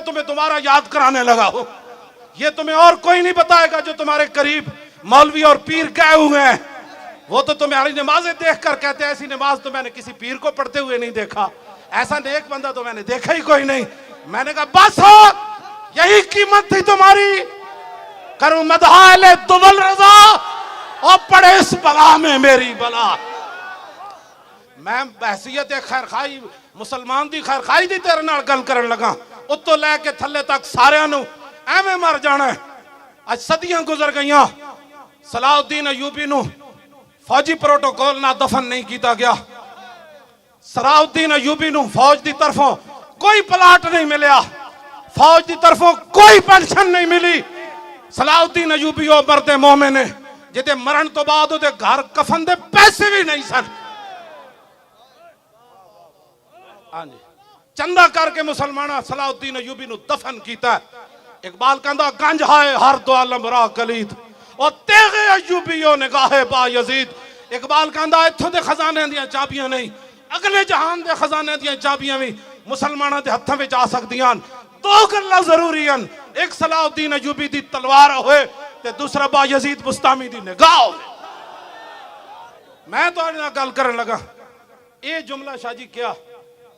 तुम्हें तुम्हारा याद कराने लगा हूं। ये तुम्हें और कोई नहीं बताएगा, जो तुम्हारे करीब मौलवी और पीर गए हुए हैं वो तो तुम्हारी नमाजें देखकर कहते हैं ऐसी नमाज तो मैंने किसी पीर को पढ़ते हुए नहीं देखा, ऐसा नेक बंदा तो मैंने देखा ही कोई नहीं। मैंने कहा बस हो, यही कीमत थी तुम्हारी। करूं मदहाले दुबल रजा और पड़े इस बला में मेरी बला। मैं बहसीयत खैर खाई मुसलमान दी खैर खाई दी तेरे नाल गल करन लगा, उत्तों लैके थल्ले तक सारियां नूं एवें मर जाना है। अज सदियां गुजर गईयां, सलाउद्दीन अयूबी नूं फौजी प्रोटोकॉल ना दफन नहीं किया गया। सलाउद्दीन अयूबी नूं फौज की तरफों कोई प्लाट नहीं मिलिया, फौज की तरफों कोई पेंशन नहीं मिली। सलाउद्दीन अयूबी ओ मरदे मोमिन ने जिहदे मरण तो बाद उहदे घर कफन दे पैसे भी नहीं सन। हाँ जी, चंदा करके मुसलमाना सलाउद्दीन अयूबी नूं दफन किया। इकबाल कहंदा गंज हाय हर दो आलम रा कलीद और तेगे अयूबीओ निगाहे बा यजीद। इकबाल कहंदा इत्थों दे खजाने दियां चाबियां नहीं, अगले जहान दे खजाने दियां चाबियां भी मुसलमाना दे हत्थां विच आ सकदियां। दो गल्लां जरूरी हन, एक सलाउद्दीन अयूबी दी तलवार होए ते दूसरा बा यजीद बुस्तामी दी निगाह होवे। मैं तुहाडे नाल गल करन लगा, ये जुमला शाजी क्या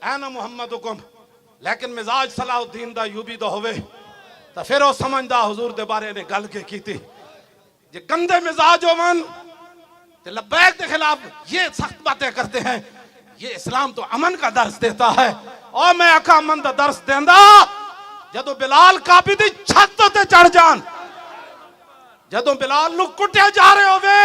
ऐना मुहम्मद हुकुम, लेकिन मिजाज सलाउद्दीन दा अयूबी दा होवे तो फिर वो समझदा हुजूर दे बारे ने गल के कीती। जे गंदे मिजाज होवन ते लब्बैक के खिलाफ ये सख्त बातें करते हैं, ये इस्लाम तो अमन का दर्स देता है। और मैं आखा अमन का दर्स देंदा जदों बिलाल काबी दी छत ते चढ़ जान, जदों बिलाल नूं कुटिया जा रहे होवे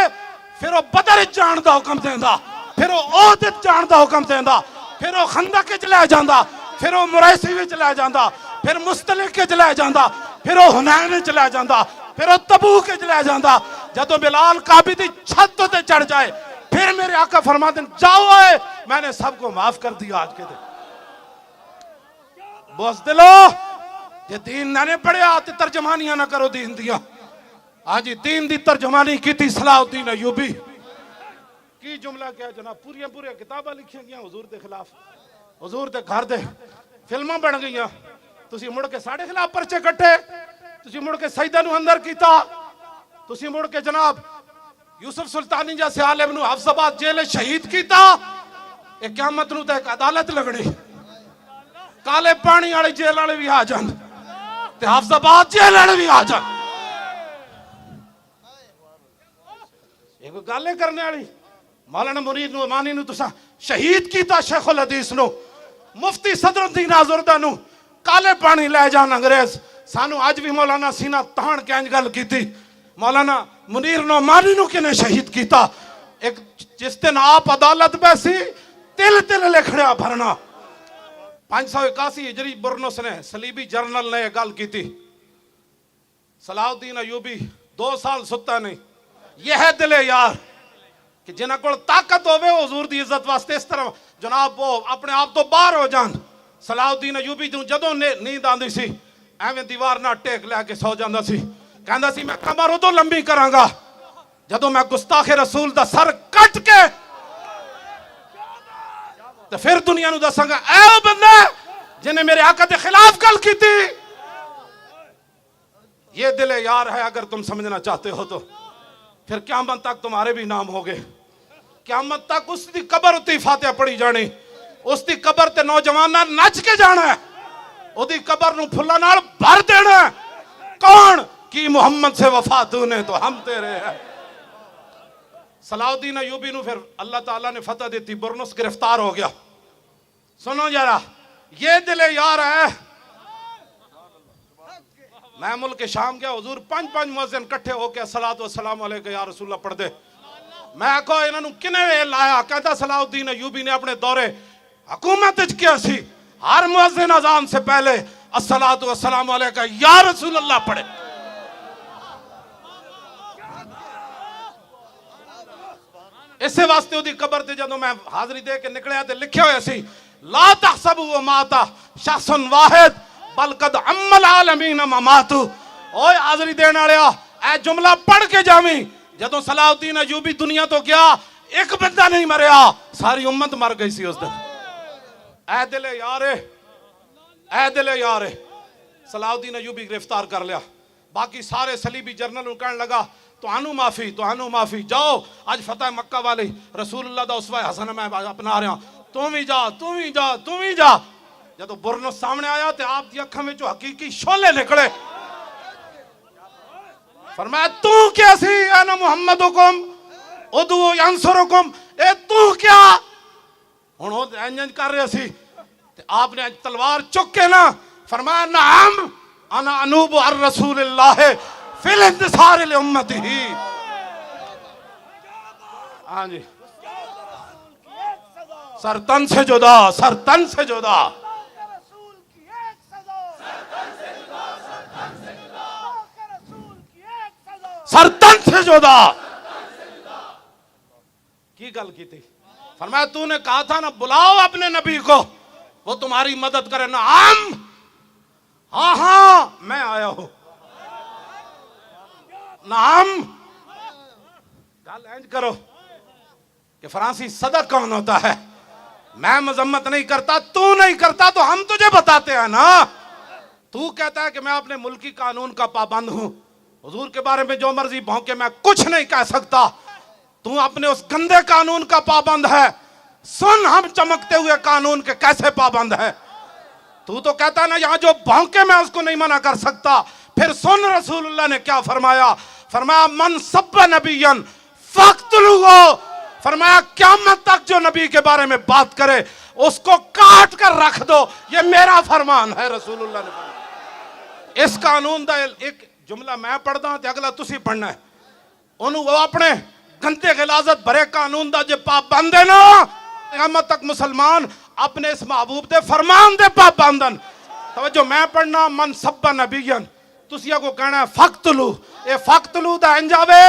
फिर वो बदर जान दा हुक्म देंदा, फिर वो ओहद जान दा हुक्म देंदा, फिर वो खंदक च लै जांदा, फिर वो मुरैसी विच लै जांदा, फिर मुस्तलिक च लै जांदा, फिर वो हुनैन च लै जांदा, फिर वो तबूक च लै जांदा। जदों बिलाल काबी दी छत ते चढ़ जाए फिर मेरे आका फरमाते जाओ आए मैंने सबको माफ कर दिया। आज के दिन बोस दिलो जे दीन ना पढ़िया तो तर्जमानियां ना करो दीन दिया। हाँ जी, दीन दी तर्जमानी की थी सलाउद्दीन अयूबी। की जुमला क्या जनाब, पूरिया पूरिया किताबां लिखिया गई हुजूर के खिलाफ, हुजूर के घर दे फिल्मां बन गई, तुसी मुड़ के साढ़े खिलाफ परचे कट्टे, तुसी मुड़ के सईदा नूं अंदर कीता, तुसी मुड़ के जनाब यूसुफ सुल्तानी जैसे आलिम नूं हफ्साबाद जेल शहीद किया। एक क़यामत नूं तां एक अदालत लगनी, काले पानी वाली जेल वाले भी आ जान ते हफ्साबाद जेल वाले भी आ जान। एक गल करने वाली मौलाना मुरीद नुमानी नूं तुसां शहीद किया, शेखुल हदीस नूं मुफ्ती सदरुद्दीन आज़ुर्दा नूं काले पानी लै जान अंग्रेज। सानू अज भी मौलाना सीना तान के इंज गल की, मौलाना मुनीर नोमानी नूं किने शहीद किया। एक जिस दिन आप अदालत बैसी तिल तिल लिखड़िया भरना। 581 हिजरी बुरनुस ने सलीबी जर्नल ने यह गल की, सलाउद्दीन अयूबी 2 साल सुता नहीं। यह है दिले यार कि जिन्हां कोल ताकत होवे हुजूर दी इज्जत वास्ते इस तरह जनाब वो अपने आप तो बाहर हो जान। सलाउद्दीन अयूबी नूं जदों नींद आंदी सी एवें दीवार ना टेक लैके सौ जांदा सी, कहंदा सी मैं कमर उदों लंबी करांगा जदों मैं गुस्ताखे रसूल दा सर कट के तो फिर दुनिया नूं दसांगा ऐ ओ बंदा जिन्हें मेरे आका के खिलाफ गल की थी। ये दिले यार है, अगर तुम समझना चाहते हो तो फिर क़यामत तक तुम्हारे भी नाम हो गए। क़यामत तक उसकी कबर उत्ते फातिहा पढ़ी जानी, उसकी कबर ते नौजवाना नच के जाना है, उदी कबर नूं फुल्लां नाल भर देना। कौन की मोहम्मद से वफा तूने तो हम तेरे हैं। सलाउद्दीन अयूबी नूं फिर अल्लाह ताला ने फतह दी, बुरनुस गिरफ्तार हो गया। सुनो जरा, ये दिले यार है। मैं मुल्क शाम गया, हुजूर 5 मुअज्जिन इकट्ठे होकर सलात व सलाम अलैका या रसूलल्लाह पढ़ दे। मैं आखो इन्हां नूं किने वे लाया, कहता सलाउद्दीन अयूबी ने अपने दौरे हुकूमत च किया सी, हर मुअज्जिन अजान से पहले अस्सलातु व सलाम अलैका या रसूलल्लाह पढ़े। इसे वास्ते उदी कबर ते जदों मैं हाजरी दे के निकलिया ते लिखिया होया सी ला तहसबु व माता शख्सन वाहिद बल कद अम्मल आलमीन ममातु। ओए हाजरी देने वालिया ए जुमला पढ़ के जावी, जदों सलाउद्दीन अयूबी दुनिया तो गया एक बंदा नहीं मरिया, सारी उम्मत मर गई सी उस दिन। ऐ दिले यारे, ऐ दिले यारे, सलाउद्दीन अयूबी गिरफ्तार कर लिया। बाकी सारे सलीबी जनरल कहने लगा तुहानू माफी, जाओ आज फतेह मक्का वाली रसूलुल्लाह दा उसवा हसन मैं अपना रहा, तू भी जा। जब बुरनो सामने आया तो आप दी अखां विचों हकीकी शोले निकले। फरमाया तू क्या सी अना मुहम्मद हुकुम उदू यंसुरुकुम, ए तू क्या हुण ओ इंज कर रहे सी ते आपने तलवार चुक के ना फरमाया नाम अना अनूब अर रसूलिल्लाह फिल इंतसार ले उम्मतिही। हाँ जी, सरतन से जुदा, सरतन से जुदा, सरतन से जुदा की गल की थी। फरमाया तूने कहा था ना बुलाओ अपने नबी को, वो तुम्हारी मदद करे ना। हाँ मैं आया हूं। नाम गल इंज करो कि फ्रांसी सदक कौन होता है। मैं मजम्मत नहीं करता, तू नहीं करता तो हम तुझे बताते हैं ना। तू कहता है कि मैं अपने मुल्की कानून का पाबंद हूं, हुजूर के बारे में जो मर्जी भौंके मैं कुछ नहीं कह सकता। तू अपने उस गंदे कानून का पाबंद है। सुन हम चमकते हुए कानून के कैसे पाबंद है। तू तो कहता ना यहां जो भौंके मैं उसको नहीं मना कर सकता। फिर सुन रसूलुल्लाह ने क्या फरमाया। फरमाया मन सब्बा नबियन फक्तलुहु, फरमाया क़यामत तक जो नबी के बारे में बात करे उसको काट कर रख दो, ये मेरा फरमान है। रसूलुल्लाह ने फरमाया। इस कानून का एक जुमला मैं पढ़दा ते अगला तुसी पढ़ना है। ओनू वो अपने गंदे गिलाजत भरे कानून का जो पाबंद है ना, क़यामत तक मुसलमान अपने इस महबूब दे फरमान दे पाबंदन। तवज्जो मैं पढ़ना मन सब्बा नबियन, तुसी को कहना है फक्तलू। ये फक्तलू दा इंज आवे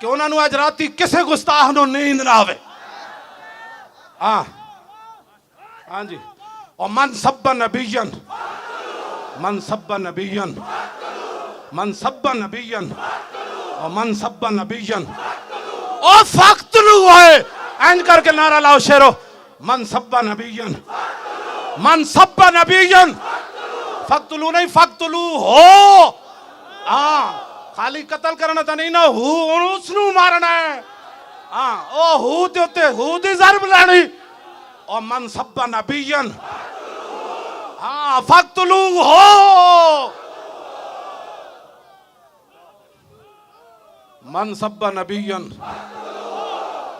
कि उन्होंने अज राती किसे गुस्ताख नूं नींद ना आवे। हाँ हाँ जी। और मन सब्बा नबियन, मन सब्बा नबियन, मन सब्बा नबियन, और मन सब्बा नबियन और फक्तलू है। इंज करके नारा लाओ शेरो, मन सब्बा नबियन, मन सब्बा नबियन, फक्तलू नहीं फक्तलू हो। हाँ खाली कत्ल करना तो नहीं ना, उसनू मारना है। हाँ ओ हू ते उत्ते हू दी ज़रब लानी। और मन सब्बा नबियन, हाँ फक्तलू हो। मन सब्बा नबियन,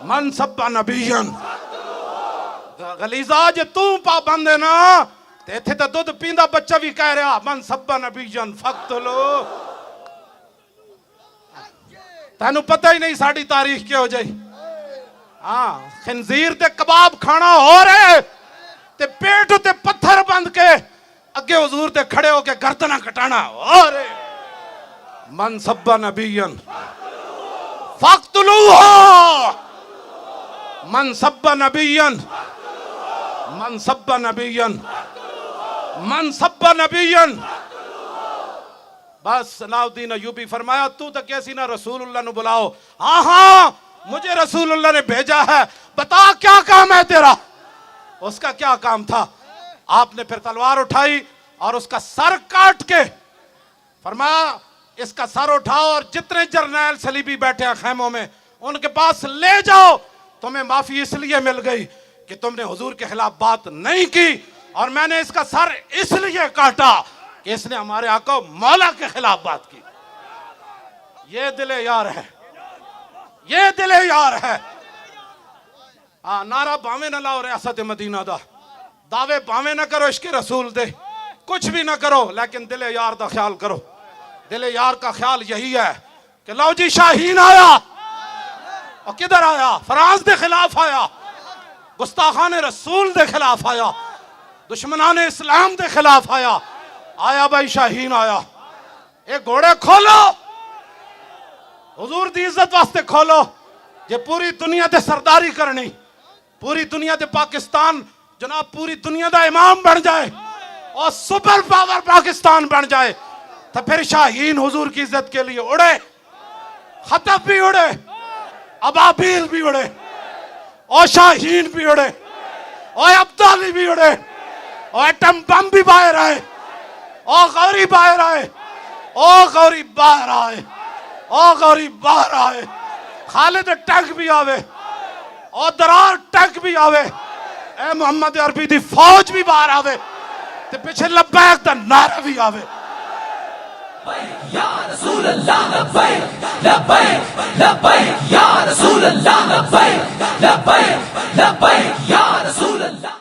मन सब्बा नबियन। गलीजा जे तू पाबंद है ना ते इत्थे तो दुध पींदा बच्चा भी कह रहा मन सब्बा नबियन फक्तलू। तेनू पता ही नहीं साड़ी तारीख क्या हो जाए। हाँ खंजीर ते कबाब खाना हो रहे ते पेट ते पत्थर बंद के अगे हुजूर ते खड़े होके गर्दना कटाना हो रहे। मन सब्बा नबियन फक्तलू हो, मन सब्बा नबियन, मन सब्बा नबियन, मन सब्बा नबियन। बस सलाउद्दीन अयूबी फरमाया तू तो कैसी ना रसूलुल्लाह ने बुलाओ। हाँ मुझे रसूलुल्लाह ने भेजा है, बता क्या काम है तेरा। उसका क्या काम था। आपने फिर तलवार उठाई और उसका सर काट के फरमाया इसका सर उठाओ और जितने जर्नैल सलीबी बैठे हैं खेमों में उनके पास ले जाओ। तुम्हें माफी इसलिए मिल गई कि तुमने हुजूर के खिलाफ बात नहीं की, और मैंने इसका सर इसलिए काटा कि इसने हमारे आका मौला के खिलाफ बात की। ये दिले यार है, ये दिले यार है। हाँ नारा भावे न लाओ रियासत मदीना दा, दावे भावे न करो इश्क रसूल दे, कुछ भी न करो लेकिन दिले यार दा ख्याल करो। दिले यार का ख्याल यही है कि लो जी शाहीन आया। और किधर आया। फ्रांस के खिलाफ आया, गुस्ताखान रसूल के खिलाफ आया, दुश्मनान इस्लाम के खिलाफ आया। आया भाई शाहीन आया। एक घोड़े खोलो हुजूर दी इज्जत वास्ते खोलो। जे पूरी दुनिया ते सरदारी करनी, पूरी दुनिया ते पाकिस्तान जनाब पूरी दुनिया का इमाम बन जाए और सुपर पावर पाकिस्तान बन जाए तो फिर शाहीन हुजूर की इज्जत के लिए उड़े, खतब भी उड़े, अबाबील भी उड़े, और शाहीन भी उड़े, और अब्दाली भी उड़े, और एटम बम भी बाहर आए। ओ गौरी बाहर आए, ओ गौरी बाहर आए, ओ गौरी बाहर आए। खालिद टैंक भी आवे, ओ दरार टैंक भी आवे, ए मोहम्मद अरबी दी फौज भी बाहर आवे, ते पिछे लब्बैक दा नारा भी आवे। या रसूल अल्लाह लब्बैक लब्बैक लब्बैक या रसूल अल्लाह लब्बैक लब्बैक लब्बैक